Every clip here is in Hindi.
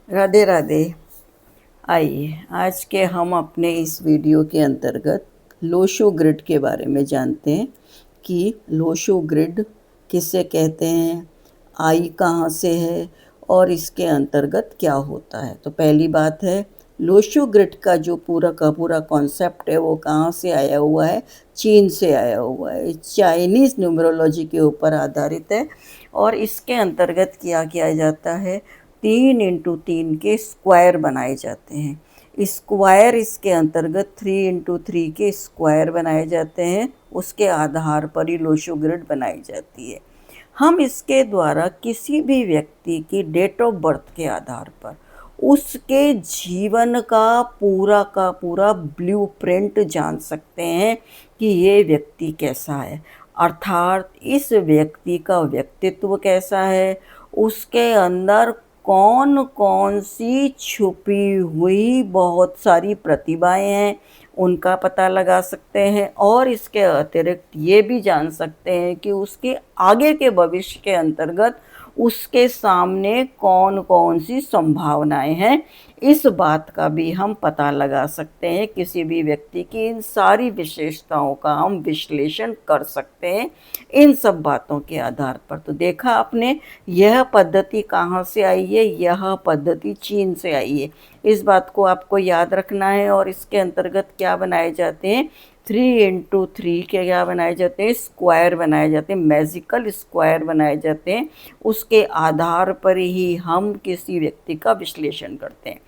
राधे राधे। आइए आज के हम अपने इस वीडियो के अंतर्गत लोशो ग्रिड के बारे में जानते हैं कि लोशो ग्रिड किसे कहते हैं, आई कहाँ से है और इसके अंतर्गत क्या होता है। तो पहली बात है, लोशो ग्रिड का जो पूरा का पूरा कॉन्सेप्ट है वो कहाँ से आया हुआ है, चीन से आया हुआ है। चाइनीज़ न्यूमरोलॉजी के ऊपर आधारित है और इसके अंतर्गत क्या किया जाता है, 3x3 के स्क्वायर बनाए जाते हैं। स्क्वायर इसके अंतर्गत 3x3 के स्क्वायर बनाए जाते हैं, उसके आधार पर ही लोशो ग्रिड बनाई जाती है। हम इसके द्वारा किसी भी व्यक्ति की डेट ऑफ बर्थ के आधार पर उसके जीवन का पूरा ब्लूप्रिंट जान सकते हैं कि ये व्यक्ति कैसा है, अर्थात इस व्यक्ति का व्यक्तित्व कैसा है, उसके अंदर कौन कौन सी छुपी हुई बहुत सारी प्रतिभाएं हैं उनका पता लगा सकते हैं और इसके अतिरिक्त ये भी जान सकते हैं कि उसके आगे के भविष्य के अंतर्गत उसके सामने कौन कौन सी संभावनाएं हैं। इस बात का भी हम पता लगा सकते हैं। किसी भी व्यक्ति की इन सारी विशेषताओं का हम विश्लेषण कर सकते हैं इन सब बातों के आधार पर। तो देखा आपने, यह पद्धति कहाँ से आई है, यह पद्धति चीन से आई है। इस बात को आपको याद रखना है। और इसके अंतर्गत क्या बनाए जाते हैं, 3x3 के क्या बनाए जाते हैं, स्क्वायर बनाए जाते हैं, मैजिकल स्क्वायर बनाए जाते हैं। उसके आधार पर ही हम किसी व्यक्ति का विश्लेषण करते हैं।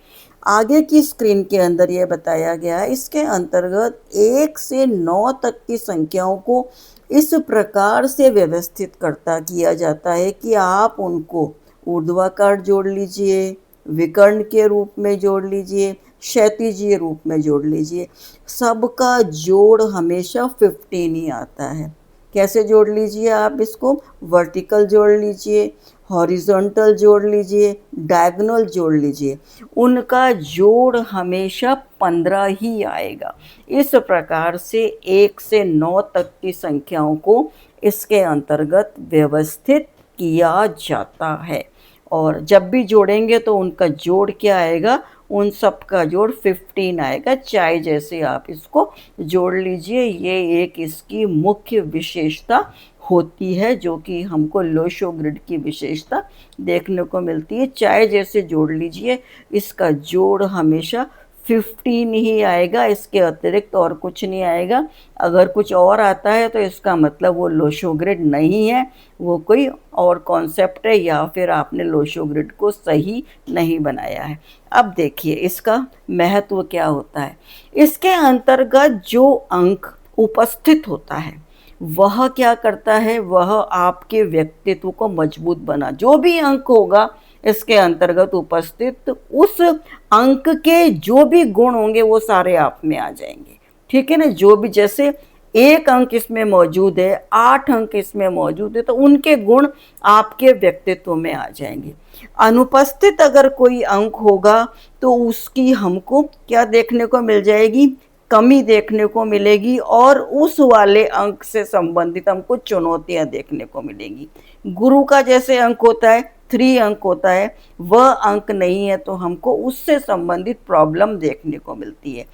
आगे की स्क्रीन के अंदर यह बताया गया है, इसके अंतर्गत 1 से 9 तक की संख्याओं को इस प्रकार से व्यवस्थित करता किया जाता है कि आप उनको ऊर्ध्वाकार जोड़ लीजिए, विकर्ण के रूप में जोड़ लीजिए, क्षैतिजीय रूप में जोड़ लीजिए, सबका जोड़ हमेशा 15 ही आता है। कैसे जोड़ लीजिए आप इसको, वर्टिकल जोड़ लीजिए, हॉरिजॉन्टल जोड़ लीजिए, डायगोनल जोड़ लीजिए, उनका जोड़ हमेशा 15 ही आएगा। इस प्रकार से 1 से 9 तक की संख्याओं को इसके अंतर्गत व्यवस्थित किया जाता है। और जब भी जोड़ेंगे तो उनका जोड़ क्या आएगा, उन सब का जोड़ 15 आएगा। चाय जैसे आप इसको जोड़ लीजिए, ये एक इसकी मुख्य विशेषता होती है जो कि हमको लोशो ग्रिड की विशेषता देखने को मिलती है। चाय जैसे जोड़ लीजिए, इसका जोड़ हमेशा 15 ही आएगा, इसके अतिरिक्त और कुछ नहीं आएगा। अगर कुछ और आता है तो इसका मतलब वो लोशो ग्रिड नहीं है, वो कोई और कॉन्सेप्ट है या फिर आपने लोशो ग्रिड को सही नहीं बनाया है। अब देखिए इसका महत्व क्या होता है। इसके अंतर्गत जो अंक उपस्थित होता है वह क्या करता है, वह आपके व्यक्तित्व को मजबूत बना, जो भी अंक होगा इसके अंतर्गत उपस्थित, उस अंक के जो भी गुण होंगे वो सारे आप में आ जाएंगे। ठीक है ना, जो भी, जैसे 1 अंक इसमें मौजूद है, 8 अंक इसमें मौजूद है, तो उनके गुण आपके व्यक्तित्व में आ जाएंगे। अनुपस्थित अगर कोई अंक होगा तो उसकी हमको क्या देखने को मिल जाएगी, कमी देखने को मिलेगी और उस वाले अंक से संबंधित हमको चुनौतियां देखने को मिलेंगी। गुरु का जैसे अंक होता है 3 अंक होता है, वह अंक नहीं है तो हमको उससे संबंधित प्रॉब्लम देखने को मिलती है।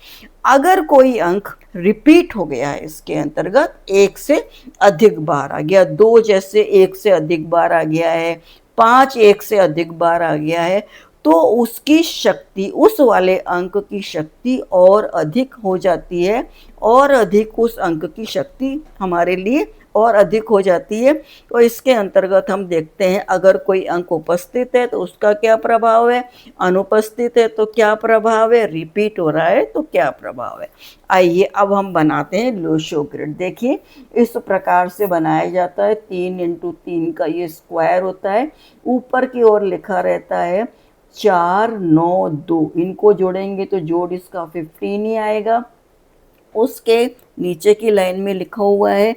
अगर कोई अंक रिपीट हो गया है इसके अंतर्गत, 1 से अधिक बार आ गया, 2 जैसे 1 से अधिक बार आ गया है, 5 1 से अधिक बार आ गया है, तो उसकी शक्ति, उस वाले अंक की शक्ति और अधिक हो जाती है, और अधिक उस अंक की शक्ति हमारे लिए और अधिक हो जाती है। तो इसके अंतर्गत हम देखते हैं, अगर कोई अंक उपस्थित है तो उसका क्या प्रभाव है, अनुपस्थित है तो क्या प्रभाव है, रिपीट हो रहा है तो क्या प्रभाव है। आइए अब हम बनाते हैं लोशो ग्रिड। देखिए इस प्रकार से बनाया जाता है, 3x3 का ये स्क्वायर होता है। ऊपर की ओर लिखा रहता है 4 9 2, इनको जोड़ेंगे तो जोड़ इसका 15 ही आएगा। उसके नीचे की लाइन में लिखा हुआ है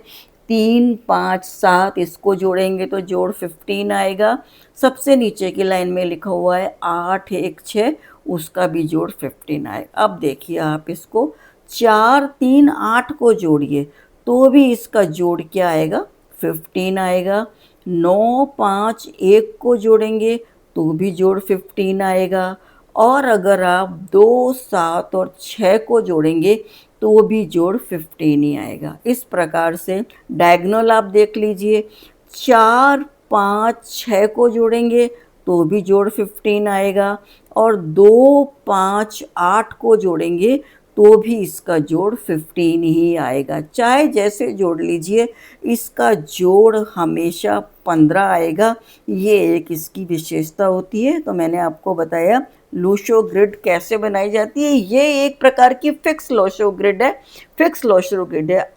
3 5 7, इसको जोड़ेंगे तो जोड़ 15 आएगा। सबसे नीचे की लाइन में लिखा हुआ है 8 1 6, उसका भी जोड़ 15 आएगा। अब देखिए आप इसको 4 3 8 को जोड़िए तो भी इसका जोड़ क्या आएगा, 15 आएगा। 9 5 1 को जोड़ेंगे तो भी जोड़ 15 आएगा। और अगर आप 2, 7 और 6 को जोड़ेंगे तो भी जोड़ 15 ही आएगा। इस प्रकार से डायगोनल आप देख लीजिए, 4, 5, 6 को जोड़ेंगे तो भी जोड़ 15 आएगा, और 2, 5, 8 को जोड़ेंगे तो भी इसका जोड़ 15 ही आएगा। चाहे जैसे जोड़ लीजिए, इसका जोड़ हमेशा 15 आएगा। ये एक इसकी विशेषता होती है। तो मैंने आपको बताया लोशो ग्रिड कैसे बनाई जाती है। ये एक प्रकार की फिक्स लोशो ग्रिड है। फिक्स लोशो ग्रिड है,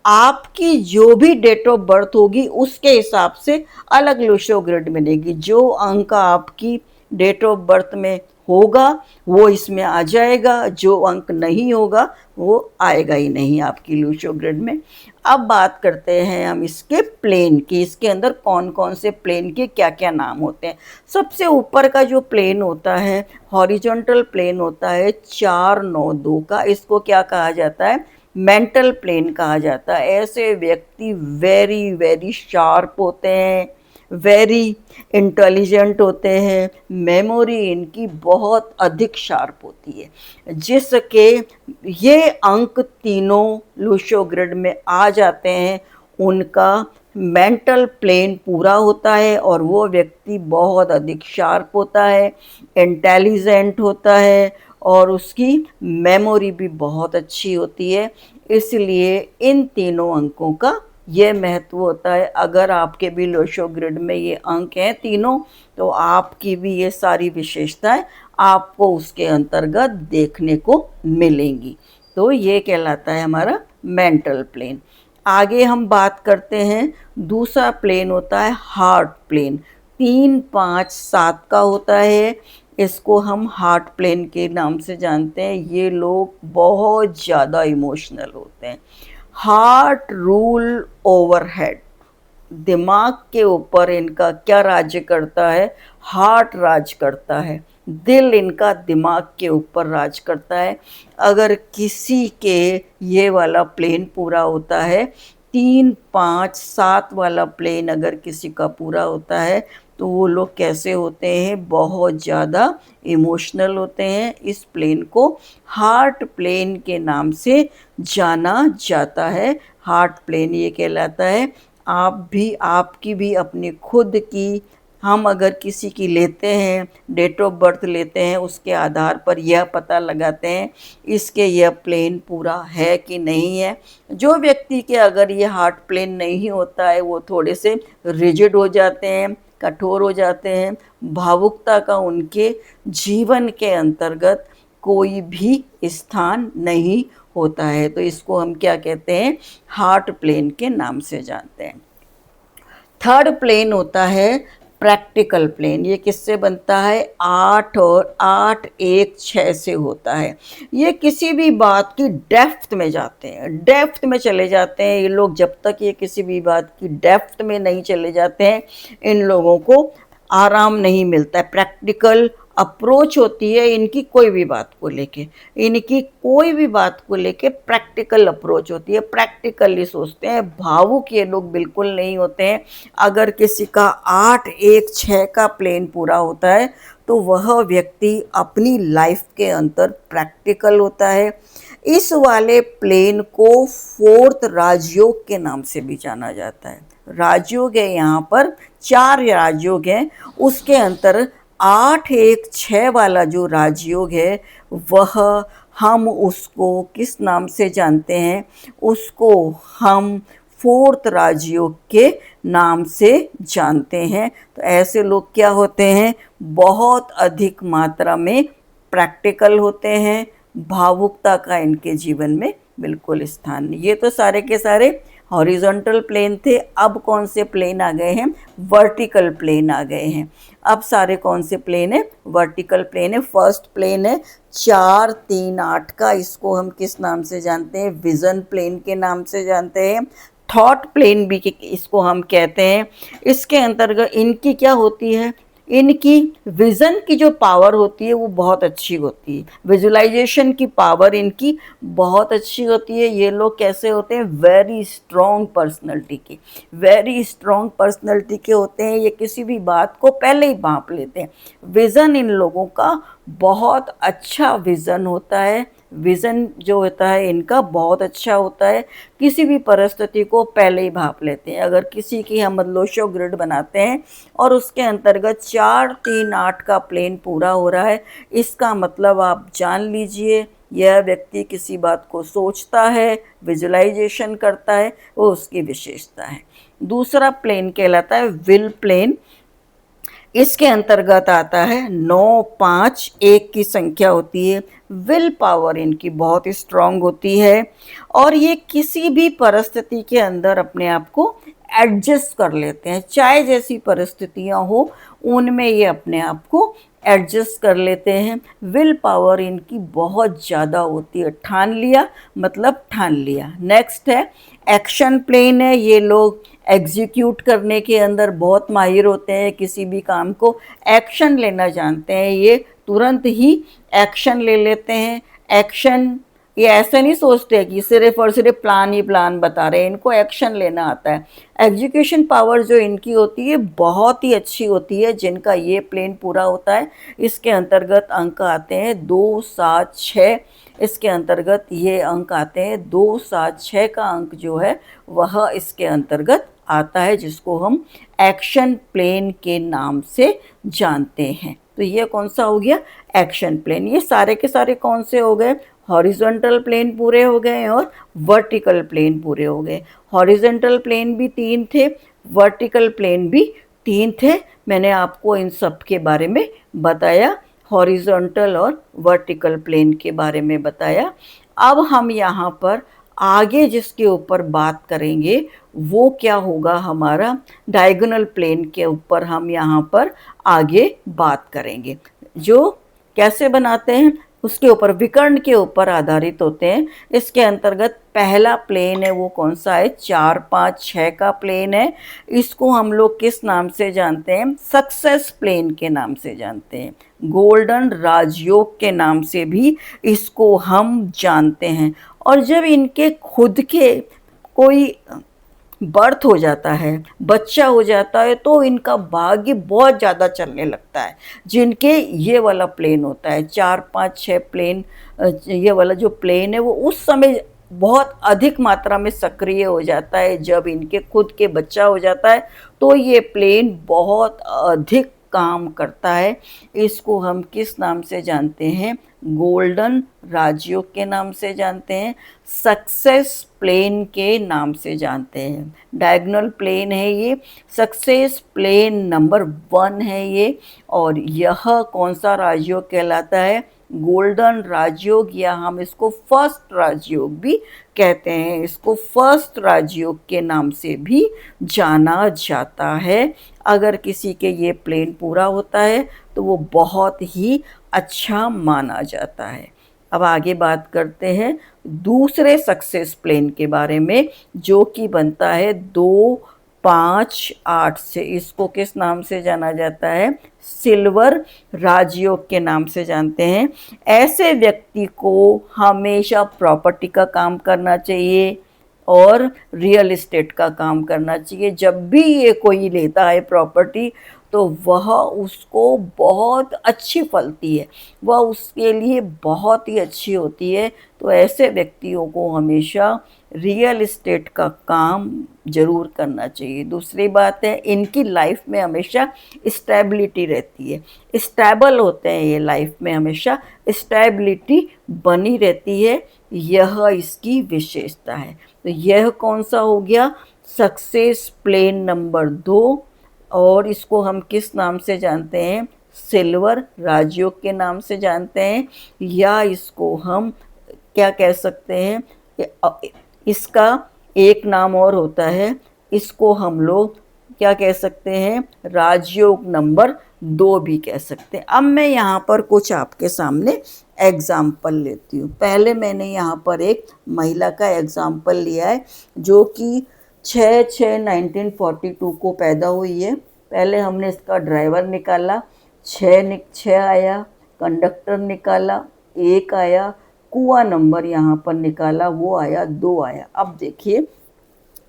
आपकी जो भी डेट ऑफ बर्थ होगी उसके हिसाब से अलग लोशो ग्रिड मिलेगी। जो अंक आपकी डेट ऑफ बर्थ में होगा वो इसमें आ जाएगा, जो अंक नहीं होगा वो आएगा ही नहीं आपकी लूशो ग्रिड में। अब बात करते हैं हम इसके प्लेन की। इसके अंदर कौन कौन से प्लेन के क्या क्या नाम होते हैं। सबसे ऊपर का जो प्लेन होता है, हॉरिजॉन्टल प्लेन होता है 4, 9, 2 का, इसको क्या कहा जाता है? मेंटल प्लेन कहा जाता है। ऐसे व्यक्ति वेरी वेरी शार्प होते हैं, वेरी इंटेलिजेंट होते हैं, मेमोरी इनकी बहुत अधिक शार्प होती है, जिसके ये अंक तीनों लूशो ग्रिड में आ जाते हैं। उनका मेंटल प्लेन पूरा होता है और वो व्यक्ति बहुत अधिक शार्प होता है, इंटेलिजेंट होता है और उसकी मेमोरी भी बहुत अच्छी होती है। इसलिए इन तीनों अंकों का ये महत्व होता है। अगर आपके भी लोशो ग्रिड में ये अंक हैं तीनों, तो आपकी भी ये सारी विशेषताएं आपको उसके अंतर्गत देखने को मिलेंगी। तो ये कहलाता है हमारा मेंटल प्लेन। आगे हम बात करते हैं, दूसरा प्लेन होता है हार्ट प्लेन। 3, 5, 7 का होता है। इसको हम हार्ट प्लेन के नाम से जानते हैं। ये लोग बहुत ज़्यादा इमोशनल होते हैं। हार्ट रूल ओवर हेड, दिमाग के ऊपर इनका क्या राज्य करता है? हार्ट राज करता है। दिल इनका दिमाग के ऊपर राज करता है। अगर किसी के ये वाला प्लेन पूरा होता है, 3, 5, 7 वाला प्लेन अगर किसी का पूरा होता है, तो वो लोग कैसे होते हैं? बहुत ज़्यादा इमोशनल होते हैं। इस प्लेन को हार्ट प्लेन के नाम से जाना जाता है। हार्ट प्लेन ये कहलाता है। आपकी भी अपनी खुद की, हम अगर किसी की लेते हैं, डेट ऑफ बर्थ लेते हैं, उसके आधार पर यह पता लगाते हैं इसके यह प्लेन पूरा है कि नहीं है। जो व्यक्ति के अगर ये हार्ट प्लेन नहीं होता है, वो थोड़े से रिजिड हो जाते हैं, कठोर हो जाते हैं, भावुकता का उनके जीवन के अंतर्गत कोई भी स्थान नहीं होता है। तो इसको हम क्या कहते हैं? हार्ट प्लेन के नाम से जानते हैं। थर्ड प्लेन होता है प्रैक्टिकल प्लेन। ये किससे बनता है? 8 और 8, 1, 6 से होता है। ये किसी भी बात की डेप्थ में जाते हैं, डेप्थ में चले जाते हैं ये लोग। जब तक ये किसी भी बात की डेप्थ में नहीं चले जाते हैं, इन लोगों को आराम नहीं मिलता है। प्रैक्टिकल अप्रोच होती है इनकी, कोई भी बात को लेके, इनकी कोई भी बात को लेके प्रैक्टिकल अप्रोच होती है। प्रैक्टिकली सोचते हैं। भावुक ये लोग बिल्कुल नहीं होते हैं। अगर किसी का 8, 1, 6 का प्लेन पूरा होता है, तो वह व्यक्ति अपनी लाइफ के अंदर प्रैक्टिकल होता है। इस वाले प्लेन को 4th राजयोग के नाम से भी जाना जाता है। राजयोग है, यहाँ पर 4 राजयोग हैं। उसके अंतर 8, 1, 6 वाला जो राजयोग है, वह हम उसको किस नाम से जानते हैं? उसको हम 4th राजयोग के नाम से जानते हैं। तो ऐसे लोग क्या होते हैं? बहुत अधिक मात्रा में प्रैक्टिकल होते हैं। भावुकता का इनके जीवन में बिल्कुल स्थान नहीं। ये तो सारे के सारे हॉरिजॉन्टल प्लेन थे। अब कौन से प्लेन आ गए हैं? वर्टिकल प्लेन आ गए हैं। अब सारे कौन से प्लेन है? वर्टिकल प्लेन है। फर्स्ट प्लेन है 4, 3, 8 का। इसको हम किस नाम से जानते हैं? विजन प्लेन के नाम से जानते हैं। थॉट प्लेन भी इसको हम कहते हैं। इसके अंतर्गत इनकी क्या होती है? इनकी विज़न की जो पावर होती है वो बहुत अच्छी होती है, विजुअलाइजेशन की पावर इनकी बहुत अच्छी होती है। ये लोग कैसे होते हैं, वेरी स्ट्रॉन्ग पर्सनैलिटी के, वेरी स्ट्रॉन्ग पर्सनैलिटी के होते हैं। ये किसी भी बात को पहले ही भांप लेते हैं। विज़न इन लोगों का बहुत अच्छा विज़न होता है, विज़न जो होता है इनका बहुत अच्छा होता है। किसी भी परिस्थिति को पहले ही भांप लेते हैं। अगर किसी की हम लोशो ग्रिड बनाते हैं और उसके अंतर्गत 4 3 8 का प्लेन पूरा हो रहा है, इसका मतलब आप जान लीजिए यह व्यक्ति किसी बात को सोचता है, विजुअलाइजेशन करता है, वो उसकी विशेषता है। दूसरा प्लेन कहलाता है विल प्लेन। इसके अंतर्गत आता है 9 5 1 की संख्या होती है। विल पावर इनकी बहुत स्ट्रांग होती है और ये किसी भी परिस्थिति के अंदर अपने आप को एडजस्ट कर लेते हैं। चाहे जैसी परिस्थितियां हो उनमें ये अपने आप को एडजस्ट कर लेते हैं। विल पावर इनकी बहुत ज़्यादा होती है। ठान लिया मतलब ठान लिया। नेक्स्ट है एक्शन प्लेन है। ये लोग एग्जीक्यूट करने के अंदर बहुत माहिर होते हैं। किसी भी काम को एक्शन लेना जानते हैं, ये तुरंत ही एक्शन ले लेते हैं। एक्शन, ये ऐसे नहीं सोचते कि सिर्फ और सिर्फ प्लान ही प्लान बता रहे हैं, इनको एक्शन लेना आता है। एग्जीक्यूशन पावर जो इनकी होती है बहुत ही अच्छी होती है। जिनका ये प्लेन पूरा होता है इसके अंतर्गत अंक आते हैं 2 7 6। इसके अंतर्गत ये अंक आते हैं 2 7 6 का अंक जो है वह इसके अंतर्गत आता है, जिसको हम एक्शन प्लेन के नाम से जानते हैं। तो ये कौन सा हो गया, एक्शन प्लेन। ये सारे के सारे कौन से हो गए, हॉरिजॉन्टल प्लेन पूरे हो गए और वर्टिकल प्लेन पूरे हो गए। हॉरिजॉन्टल प्लेन भी 3 थे, वर्टिकल प्लेन भी 3 थे। मैंने आपको इन सब के बारे में बताया, हॉरिजॉन्टल और वर्टिकल प्लेन के बारे में बताया। अब हम यहाँ पर आगे जिसके ऊपर बात करेंगे वो क्या होगा, हमारा डायगोनल प्लेन के ऊपर हम यहाँ पर आगे बात करेंगे। जो कैसे बनाते हैं उसके ऊपर, विकर्ण के ऊपर आधारित होते हैं। इसके अंतर्गत पहला प्लेन है वो कौन सा है, 4 5 6 का प्लेन है। इसको हम लोग किस नाम से जानते हैं, सक्सेस प्लेन के नाम से जानते हैं। गोल्डन राजयोग के नाम से भी इसको हम जानते हैं। और जब इनके खुद के कोई बर्थ हो जाता है, बच्चा हो जाता है, तो इनका भाग्य बहुत ज़्यादा चलने लगता है। जिनके ये वाला प्लेन होता है 4 5 6 प्लेन, ये वाला जो प्लेन है वो उस समय बहुत अधिक मात्रा में सक्रिय हो जाता है। जब इनके खुद के बच्चा हो जाता है तो ये प्लेन बहुत अधिक काम करता है। इसको हम किस नाम से जानते हैं, गोल्डन राजयोग के नाम से जानते हैं, सक्सेस प्लेन के नाम से जानते हैं। डायगोनल प्लेन है ये, सक्सेस प्लेन नंबर 1 है ये। और यह कौन सा राजयोग कहलाता है, गोल्डन राजयोग, या हम इसको फर्स्ट राजयोग भी कहते हैं। इसको फर्स्ट राजयोग के नाम से भी जाना जाता है। अगर किसी के ये प्लेन पूरा होता है तो वो बहुत ही अच्छा माना जाता है। अब आगे बात करते हैं दूसरे सक्सेस प्लेन के बारे में, जो कि बनता है 2 5 8 से। इसको किस नाम से जाना जाता है, सिल्वर राजयोग के नाम से जानते हैं। ऐसे व्यक्ति को हमेशा प्रॉपर्टी का काम करना चाहिए और रियल इस्टेट का काम करना चाहिए। जब भी ये कोई लेता है प्रॉपर्टी तो वह उसको बहुत अच्छी फलती है, वह उसके लिए बहुत ही अच्छी होती है। तो ऐसे व्यक्तियों को हमेशा रियल इस्टेट का काम ज़रूर करना चाहिए। दूसरी बात है, इनकी लाइफ में हमेशा स्टेबिलिटी रहती है, स्टेबल होते हैं ये, लाइफ में हमेशा स्टेबिलिटी बनी रहती है। यह इसकी विशेषता है। तो यह कौन सा हो गया, सक्सेस प्लेन नंबर 2। और इसको हम किस नाम से जानते हैं, सिल्वर राजयोग के नाम से जानते हैं। या इसको हम क्या कह सकते हैं, इसका एक नाम और होता है, इसको हम लोग क्या कह सकते हैं, राजयोग नंबर 2 भी कह सकते हैं। अब मैं यहाँ पर कुछ आपके सामने एग्जाम्पल लेती हूँ। पहले मैंने यहाँ पर एक महिला का एग्जाम्पल लिया है जो कि 6/6/1942 को पैदा हुई है। पहले हमने इसका ड्राइवर निकाला, 6 आया, कंडक्टर निकाला 1 आया, कुआं नंबर यहाँ पर निकाला वो आया 2 आया। अब देखिए,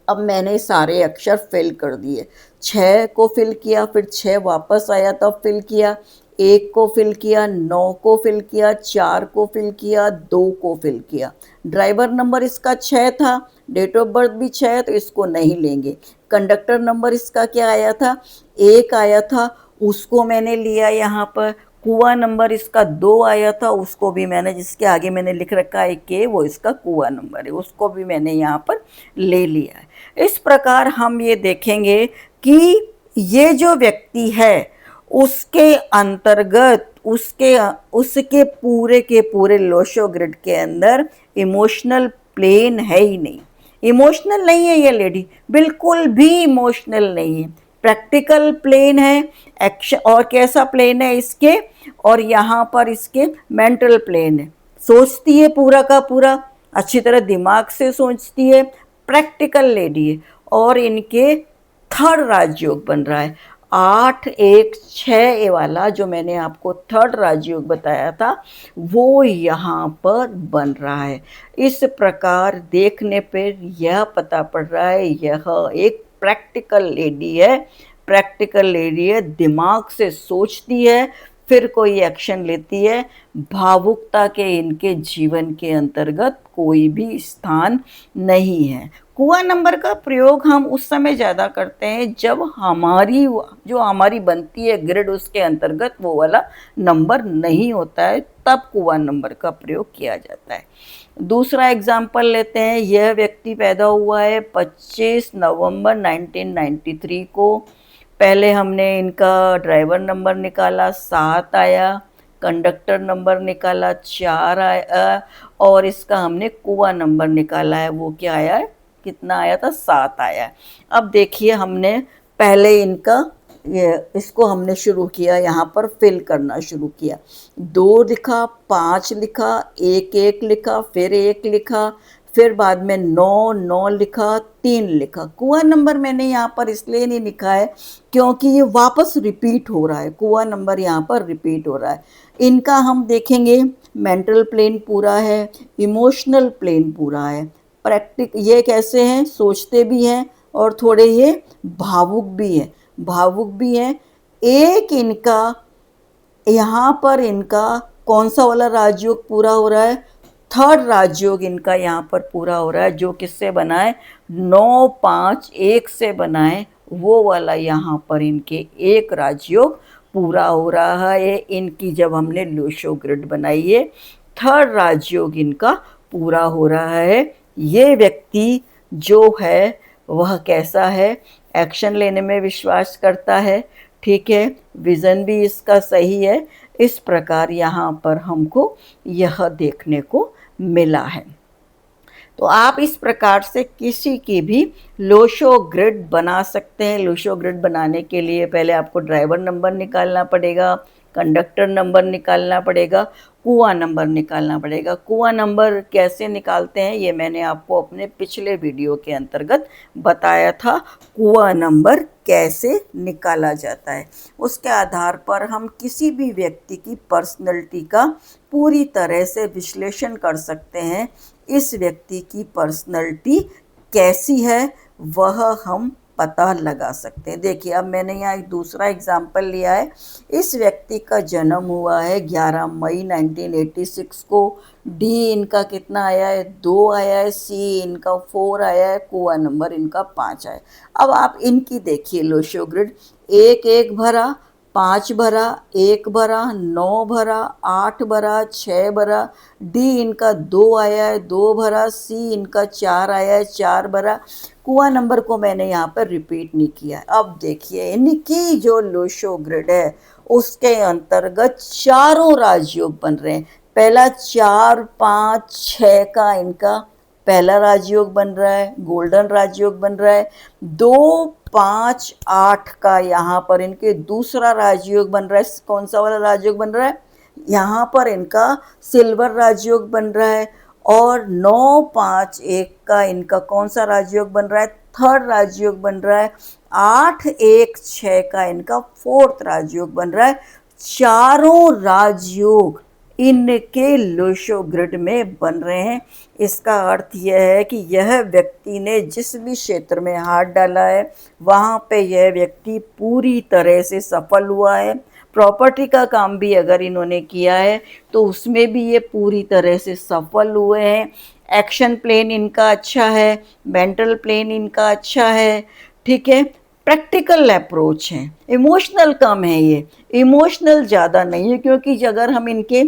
अब मैंने सारे अक्षर फिल कर दिए, 6 को फिल किया, फिर 6 वापस आया तब फिल किया, 1 को फिल किया, 9 को फिल किया, 4 को फिल किया, 2 को फिल किया। ड्राइवर नंबर इसका 6 था, डेट ऑफ बर्थ भी 6 है तो इसको नहीं लेंगे। कंडक्टर नंबर इसका क्या आया था, 1 आया था, उसको मैंने लिया यहाँ पर। कुआं नंबर इसका 2 आया था, उसको भी मैंने, जिसके आगे मैंने लिख रखा है के, वो इसका कुआं नंबर है, उसको भी मैंने यहाँ पर ले लिया है। इस प्रकार हम ये देखेंगे कि ये जो व्यक्ति है उसके अंतर्गत उसके पूरे के पूरे लोशो ग्रिड के अंदर इमोशनल प्लेन है ही नहीं। इमोशनल नहीं है ये लेडी, बिल्कुल भी इमोशनल नहीं है। प्रैक्टिकल प्लेन है, एक्शन, और कैसा प्लेन है इसके, और यहाँ पर इसके मेंटल प्लेन है। सोचती है पूरा का पूरा, अच्छी तरह दिमाग से सोचती है, प्रैक्टिकल लेडी है। और इनके थर्ड राजयोग बन रहा है, 8 1 6 वाला जो मैंने आपको थर्ड राजयोग बताया था वो यहाँ पर बन रहा है। इस प्रकार देखने पर यह पता पड़ रहा है यह एक प्रैक्टिकल लेडी है। प्रैक्टिकल लेडी है, दिमाग से सोचती है फिर कोई एक्शन लेती है। भावुकता के इनके जीवन के अंतर्गत कोई भी स्थान नहीं है। कुआं नंबर का प्रयोग हम उस समय ज़्यादा करते हैं जब हमारी बनती है ग्रिड, उसके अंतर्गत वो वाला नंबर नहीं होता है, तब कुआं नंबर का प्रयोग किया जाता है। दूसरा एग्जाम्पल लेते हैं। यह व्यक्ति पैदा हुआ है 25 नवंबर 1993 को। पहले हमने इनका ड्राइवर नंबर निकाला, 7 आया, कंडक्टर नंबर निकाला, 4 आया, और इसका हमने कुआं नंबर निकाला है, वो क्या आया है, कितना आया था, 7 आया। अब देखिए, हमने पहले इसको हमने शुरू किया, यहाँ पर फिल करना शुरू किया। 2 लिखा, 5 लिखा, 1 1 लिखा, फिर 1 लिखा, फिर बाद में 9 9 लिखा, 3 लिखा। कुआं नंबर मैंने यहाँ पर इसलिए नहीं लिखा है क्योंकि ये वापस रिपीट हो रहा है, कुआं नंबर यहाँ पर रिपीट हो रहा है। इनका हम देखेंगे, मेंटल प्लेन पूरा है, इमोशनल प्लेन पूरा है, ये कैसे हैं, सोचते भी हैं और थोड़े ये भावुक भी हैं। एक इनका यहाँ पर इनका कौन सा वाला राजयोग पूरा हो रहा है, थर्ड राजयोग इनका यहाँ पर पूरा हो रहा है, जो किससे बना है, 9 5 1 से बना है, वो वाला यहाँ पर इनके एक राजयोग पूरा हो रहा है। इनकी जब हमने लोशो ग्रिड बनाई है, थर्ड राजयोग इनका पूरा हो रहा है। ये व्यक्ति जो है वह कैसा है, एक्शन लेने में विश्वास करता है, ठीक है, विज़न भी इसका सही है। इस प्रकार यहाँ पर हमको यह देखने को मिला है। तो आप इस प्रकार से किसी की भी लोशो ग्रिड बना सकते हैं। लोशो ग्रिड बनाने के लिए पहले आपको ड्राइवर नंबर निकालना पड़ेगा, कंडक्टर नंबर निकालना पड़ेगा, कुआं नंबर निकालना पड़ेगा। कुआं नंबर कैसे निकालते हैं ये मैंने आपको अपने पिछले वीडियो के अंतर्गत बताया था, कुआं नंबर कैसे निकाला जाता है। उसके आधार पर हम किसी भी व्यक्ति की पर्सनैलिटी का पूरी तरह से विश्लेषण कर सकते हैं। इस व्यक्ति की पर्सनैलिटी कैसी है वह हम पता लगा सकते हैं। देखिए, अब मैंने यहाँ एक दूसरा एग्जाम्पल लिया है। इस व्यक्ति का जन्म हुआ है 11 मई 1986 को। डी इनका कितना आया है, 2 आया है, सी इनका 4 आया है, कुआं नंबर इनका 5 आया है। अब आप इनकी देखिए लोशो ग्रिड, 1 1 भरा, 5 भरा, 1 भरा, 9 भरा, 8 भरा, 6 भरा, डी इनका 2 आया है, 2 भरा, सी इनका 4 आया है, 4 भरा। कुआं नंबर को मैंने यहाँ पर रिपीट नहीं किया है। अब देखिए, इनकी जो लोशो ग्रिड है उसके अंतर्गत चारों राजयोग बन रहे हैं। पहला 4 5 6 का इनका पहला राजयोग बन रहा है, गोल्डन राजयोग बन रहा है। 2 5 8 का यहाँ पर इनके दूसरा राजयोग बन रहा है। कौन सा वाला राजयोग बन रहा है, यहाँ पर इनका सिल्वर राजयोग बन रहा है। और 9 5 1 का इनका कौन सा राजयोग बन रहा है, थर्ड राजयोग बन रहा है। 8 1 6 का इनका 4th राजयोग बन रहा है। चारों राजयोग इनके लोशो ग्रिड में बन रहे हैं। इसका अर्थ यह है कि यह व्यक्ति ने जिस भी क्षेत्र में हाथ डाला है वहाँ पे यह व्यक्ति पूरी तरह से सफल हुआ है। प्रॉपर्टी का काम भी अगर इन्होंने किया है तो उसमें भी ये पूरी तरह से सफल हुए हैं। एक्शन प्लेन इनका अच्छा है, मेंटल प्लेन इनका अच्छा है, ठीक है। प्रैक्टिकल अप्रोच है, इमोशनल कम है, ये इमोशनल ज़्यादा नहीं है, क्योंकि अगर हम इनके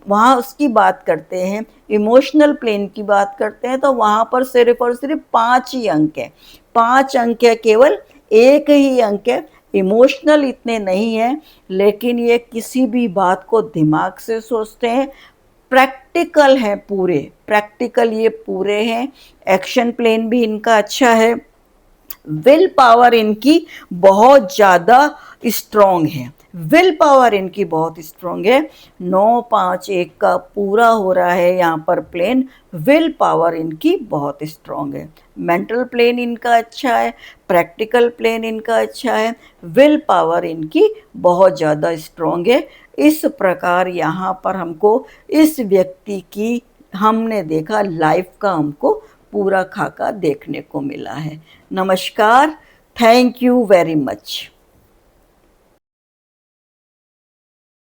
वहाँ उसकी बात करते हैं, इमोशनल प्लेन की बात करते हैं, तो वहाँ पर सिर्फ और सिर्फ 5 ही अंक है, 5 अंक है, केवल एक ही अंक है। इमोशनल इतने नहीं हैं, लेकिन ये किसी भी बात को दिमाग से सोचते हैं। प्रैक्टिकल हैं, पूरे प्रैक्टिकल ये पूरे हैं। एक्शन प्लेन भी इनका अच्छा है। विल पावर इनकी बहुत ज़्यादा स्ट्रॉन्ग है, विल पावर इनकी बहुत स्ट्रॉन्ग है। 9 5 1 का पूरा हो रहा है यहाँ पर प्लेन। विल पावर इनकी बहुत स्ट्रॉन्ग है। मेंटल प्लेन इनका अच्छा है, प्रैक्टिकल प्लेन इनका अच्छा है, विल पावर इनकी बहुत ज़्यादा स्ट्रॉन्ग है। इस प्रकार यहाँ पर हमको इस व्यक्ति की हमने देखा लाइफ का हमको पूरा खाका देखने को मिला है। नमस्कार, थैंक यू वेरी मच।